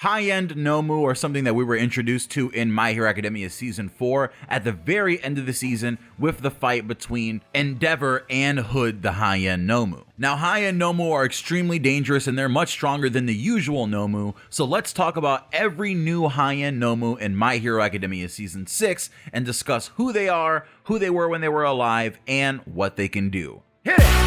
High End Nomu are something that we were introduced to in My Hero Academia Season 4 at the very end of the season with the fight between Endeavor and Hood the High End Nomu. Now, High End Nomu are extremely dangerous and they're much stronger than the usual Nomu, so let's talk about every new High End Nomu in My Hero Academia Season 6 and discuss who they are, who they were when they were alive, and what they can do. Hit it!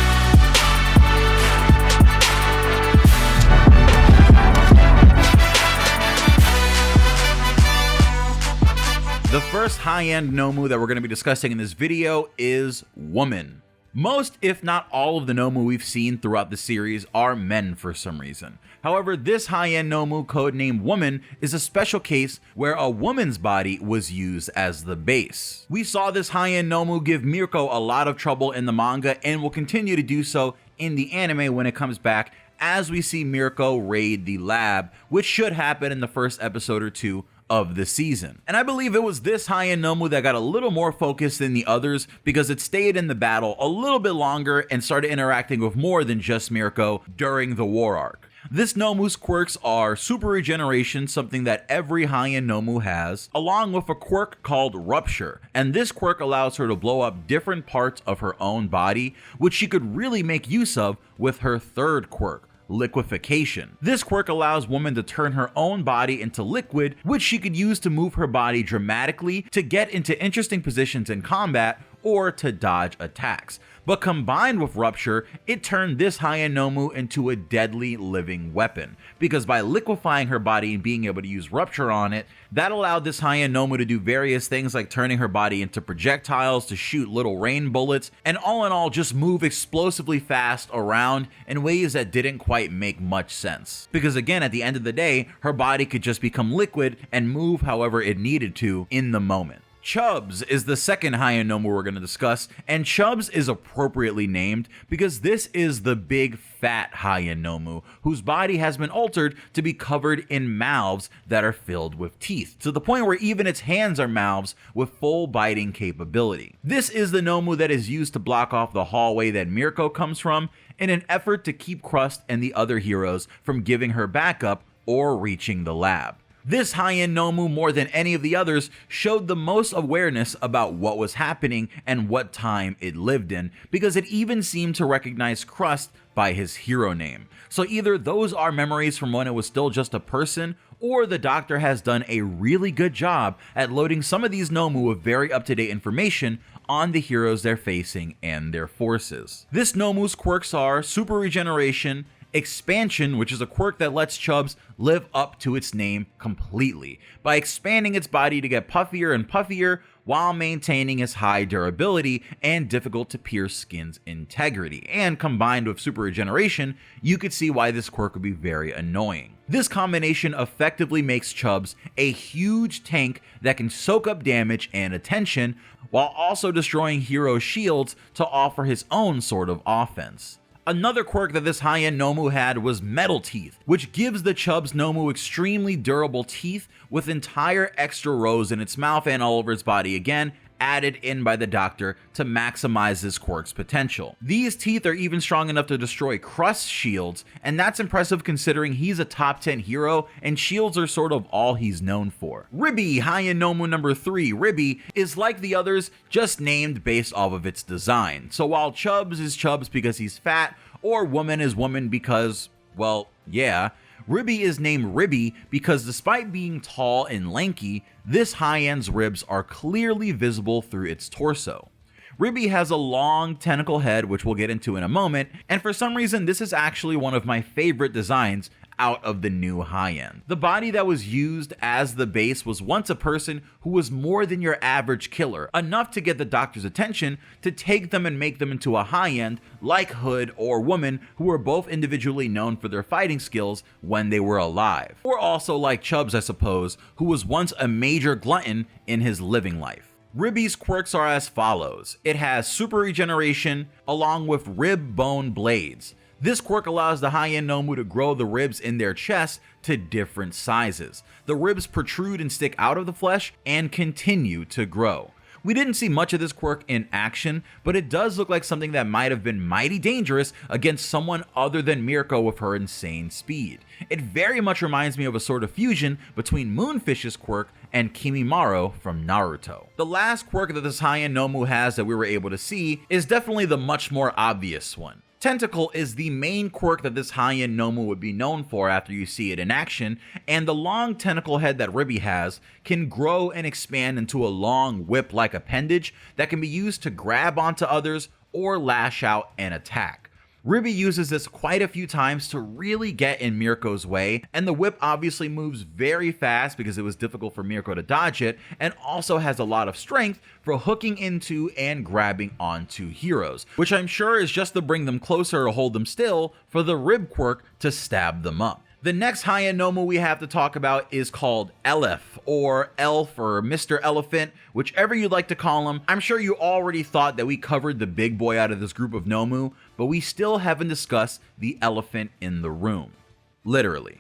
The first high-end Nomu that we're going to be discussing in this video is Woman. Most, if not all, of the Nomu we've seen throughout the series are men for some reason. However, this high-end Nomu, codenamed Woman, is a special case where a woman's body was used as the base. We saw this high-end Nomu give Mirko a lot of trouble in the manga and will continue to do so in the anime when it comes back, as we see Mirko raid the lab, which should happen in the first episode or two of the season. And I believe it was this high-end Nomu that got a little more focus than the others because it stayed in the battle a little bit longer and started interacting with more than just Mirko during the war arc. This Nomu's quirks are super regeneration, something that every high-end Nomu has, along with a quirk called Rupture, and this quirk allows her to blow up different parts of her own body, which she could really make use of with her third quirk, Liquefaction. This quirk allows Woman to turn her own body into liquid, which she could use to move her body dramatically to get into interesting positions in combat or to dodge attacks. But combined with Rupture, it turned this high-end Nomu into a deadly living weapon, because by liquefying her body and being able to use Rupture on it, that allowed this high-end Nomu to do various things like turning her body into projectiles to shoot little rain bullets, and all in all just move explosively fast around in ways that didn't quite make much sense. Because again, at the end of the day, her body could just become liquid and move however it needed to in the moment. Chubs is the second high-end Nomu we're going to discuss, and Chubs is appropriately named because this is the big fat high-end Nomu whose body has been altered to be covered in mouths that are filled with teeth, to the point where even its hands are mouths with full biting capability. This is the Nomu that is used to block off the hallway that Mirko comes from in an effort to keep Crust and the other heroes from giving her backup or reaching the lab. This high-end Nomu, more than any of the others, showed the most awareness about what was happening and what time it lived in, because it even seemed to recognize Crust by his hero name. So either those are memories from when it was still just a person, or the Doctor has done a really good job at loading some of these Nomu with very up-to-date information on the heroes they're facing and their forces. This Nomu's quirks are Super Regeneration, Expansion, which is a quirk that lets Chubs live up to its name completely by expanding its body to get puffier and puffier while maintaining its high durability and difficult to pierce skin's integrity. And combined with Super Regeneration, you could see why this quirk would be very annoying. This combination effectively makes Chubs a huge tank that can soak up damage and attention while also destroying hero shields to offer his own sort of offense. Another quirk that this high-end Nomu had was Metal Teeth, which gives the Chubs Nomu extremely durable teeth with entire extra rows in its mouth and all over its body, again added in by the Doctor to maximize this quirk's potential. These teeth are even strong enough to destroy Crust's shields, and that's impressive considering he's a top 10 hero and shields are sort of all he's known for. Ribby, high-end Nomu number 3, Ribby is like the others, just named based off of its design. So while Chubs is Chubs because he's fat, or Woman is Woman because, well, yeah, Ribby is named Ribby because despite being tall and lanky, this high-end's ribs are clearly visible through its torso. Ribby has a long tentacle head, which we'll get into in a moment, and for some reason this is actually one of my favorite designs out of the new high-end. The body that was used as the base was once a person who was more than your average killer, enough to get the Doctor's attention to take them and make them into a high-end like Hood or Woman, who were both individually known for their fighting skills when they were alive. Or also like Chubs, I suppose, who was once a major glutton in his living life. Ribby's quirks are as follows. It has Super Regeneration along with Rib Bone Blades. This quirk allows the high-end Nomu to grow the ribs in their chest to different sizes. The ribs protrude and stick out of the flesh and continue to grow. We didn't see much of this quirk in action, but it does look like something that might have been mighty dangerous against someone other than Mirko with her insane speed. It very much reminds me of a sort of fusion between Moonfish's quirk and Kimimaro from Naruto. The last quirk that this High End Nomu has that we were able to see is definitely the much more obvious one. Tentacle is the main quirk that this High End Nomu would be known for after you see it in action, and the long tentacle head that Ribby has can grow and expand into a long whip-like appendage that can be used to grab onto others or lash out and attack. Ribby uses this quite a few times to really get in Mirko's way, and the whip obviously moves very fast because it was difficult for Mirko to dodge it, and also has a lot of strength for hooking into and grabbing onto heroes, which I'm sure is just to bring them closer or hold them still for the rib quirk to stab them up. The next High End Nomu we have to talk about is called Eleph, or Elf, or Mr. Elephant, whichever you'd like to call him. I'm sure you already thought that we covered the big boy out of this group of Nomu, but we still haven't discussed the elephant in the room. Literally.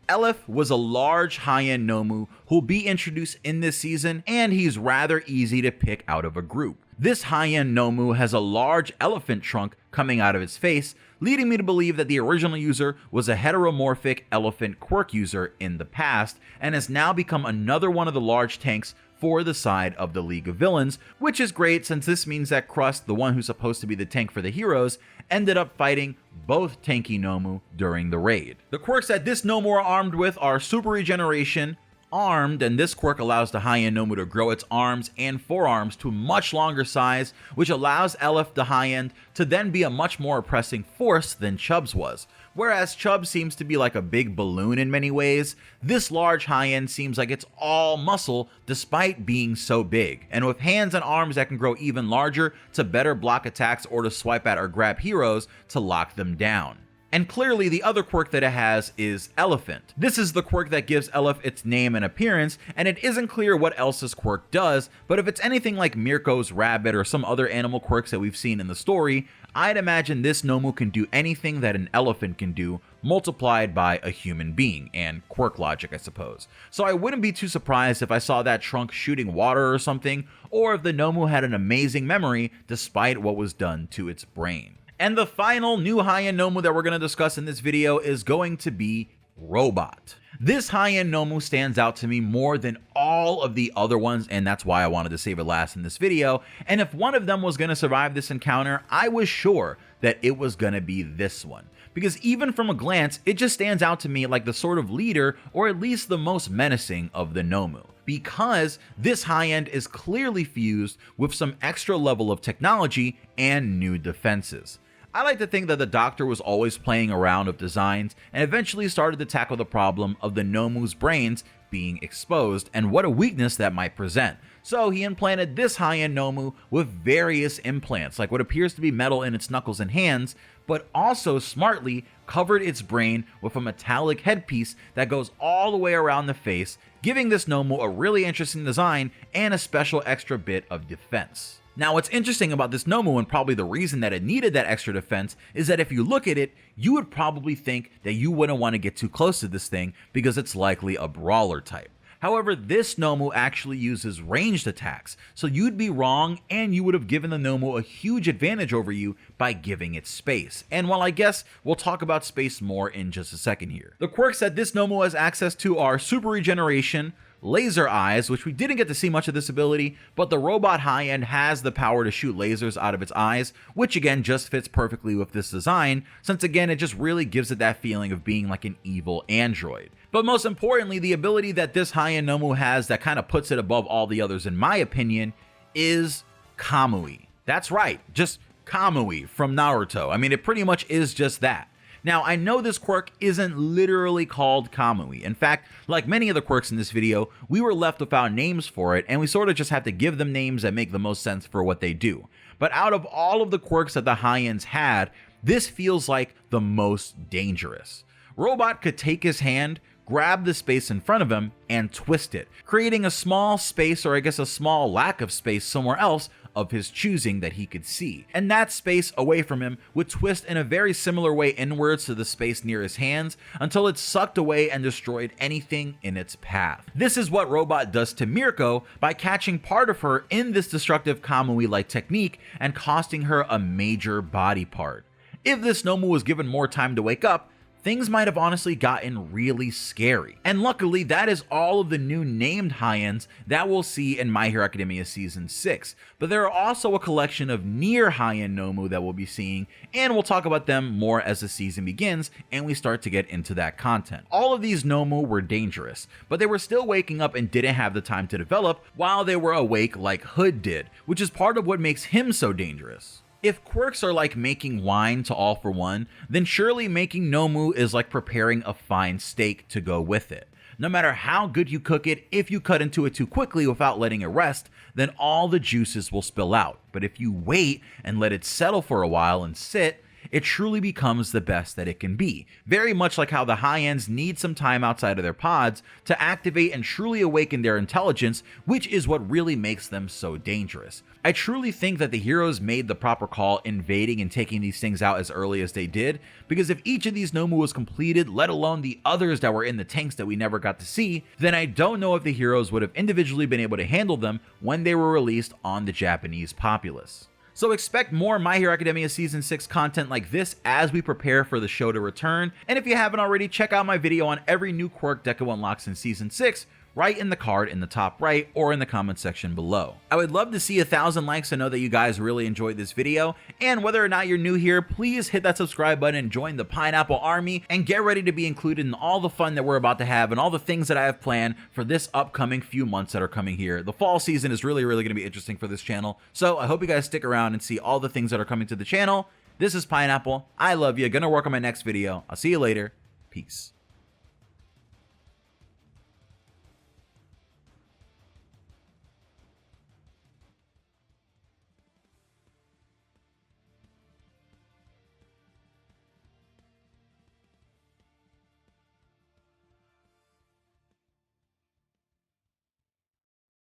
Eleph was a large high-end Nomu who'll be introduced in this season, and he's rather easy to pick out of a group. This high-end Nomu has a large elephant trunk coming out of its face, leading me to believe that the original user was a heteromorphic elephant quirk user in the past, and has now become another one of the large tanks for the side of the League of Villains, which is great since this means that Crust, the one who's supposed to be the tank for the heroes, ended up fighting both tanky Nomu during the raid. The quirks that this Nomu are armed with are Super Regeneration, Armed, and this quirk allows the High End Nomu to grow its arms and forearms to a much longer size, which allows Eleph the High End to then be a much more oppressing force than Chubs was. Whereas Chubs seems to be like a big balloon in many ways, this large High End seems like it's all muscle despite being so big, and with hands and arms that can grow even larger to better block attacks or to swipe at or grab heroes to lock them down. And clearly the other quirk that it has is Elephant. This is the quirk that gives Eleph its name and appearance, and it isn't clear what else this quirk does, but if it's anything like Mirko's rabbit or some other animal quirks that we've seen in the story, I'd imagine this Nomu can do anything that an elephant can do, multiplied by a human being, and quirk logic, I suppose. So I wouldn't be too surprised if I saw that trunk shooting water or something, or if the Nomu had an amazing memory despite what was done to its brain. And the final new high-end Nomu that we're going to discuss in this video is going to be Robot. This high-end Nomu stands out to me more than all of the other ones, and that's why I wanted to save it last in this video. And if one of them was going to survive this encounter, I was sure that it was going to be this one. Because even from a glance, it just stands out to me like the sort of leader, or at least the most menacing of the Nomu. Because this high-end is clearly fused with some extra level of technology and new defenses. I like to think that the Doctor was always playing around with designs and eventually started to tackle the problem of the Nomu's brains being exposed and what a weakness that might present. So he implanted this high-end Nomu with various implants, like what appears to be metal in its knuckles and hands, but also smartly covered its brain with a metallic headpiece that goes all the way around the face, giving this Nomu a really interesting design and a special extra bit of defense. Now, what's interesting about this Nomu, and probably the reason that it needed that extra defense, is that if you look at it, you would probably think that you wouldn't want to get too close to this thing because it's likely a brawler type. However, this Nomu actually uses ranged attacks, so you'd be wrong and you would have given the Nomu a huge advantage over you by giving it space. And while I guess we'll talk about space more in just a second here. The quirks that this Nomu has access to are Super Regeneration, Laser Eyes, which we didn't get to see much of this ability, but the Robot High End has the power to shoot lasers out of its eyes, which again just fits perfectly with this design, since again it just really gives it that feeling of being like an evil android. But most importantly, the ability that this High End Nomu has that kind of puts it above all the others in my opinion is Kamui. That's right, just Kamui from Naruto. I mean, it pretty much is just that. Now, I know this quirk isn't literally called Kamui. In fact, like many of the quirks in this video, we were left without names for it, and we sort of just have to give them names that make the most sense for what they do. But out of all of the quirks that the high-ends had, this feels like the most dangerous. Robot could take his hand, grab the space in front of him, and twist it, creating a small space, or I guess a small lack of space somewhere else of his choosing that he could see, and that space away from him would twist in a very similar way inwards to the space near his hands until it sucked away and destroyed anything in its path. This is what Robot does to Mirko by catching part of her in this destructive Kamui-like technique and costing her a major body part. If this Nomu was given more time to wake up, things might have honestly gotten really scary. And luckily, that is all of the new named high-ends that we'll see in My Hero Academia Season 6. But there are also a collection of near high-end Nomu that we'll be seeing, and we'll talk about them more as the season begins and we start to get into that content. All of these Nomu were dangerous, but they were still waking up and didn't have the time to develop while they were awake like Hood did, which is part of what makes him so dangerous. If quirks are like making wine to All for One, then surely making Nomu is like preparing a fine steak to go with it. No matter how good you cook it, if you cut into it too quickly without letting it rest, then all the juices will spill out. But if you wait and let it settle for a while and sit, it truly becomes the best that it can be. Very much like how the high-ends need some time outside of their pods to activate and truly awaken their intelligence, which is what really makes them so dangerous. I truly think that the heroes made the proper call invading and taking these things out as early as they did, because if each of these Nomu was completed, let alone the others that were in the tanks that we never got to see, then I don't know if the heroes would have individually been able to handle them when they were released on the Japanese populace. So expect more My Hero Academia Season 6 content like this as we prepare for the show to return, and if you haven't already, check out my video on every new quirk Deku unlocks in Season 6, right in the card in the top right or in the comment section below. I would love to see 1,000 likes to know that you guys really enjoyed this video, and whether or not you're new here, please hit that subscribe button and join the Pineapple Army and get ready to be included in all the fun that we're about to have and all the things that I have planned for this upcoming few months that are coming here. The fall season is really going to be interesting for this channel, so I hope you guys stick around and see all the things that are coming to the channel. This is Pineapple. I love you. Gonna work on my next video. I'll see you later. Peace.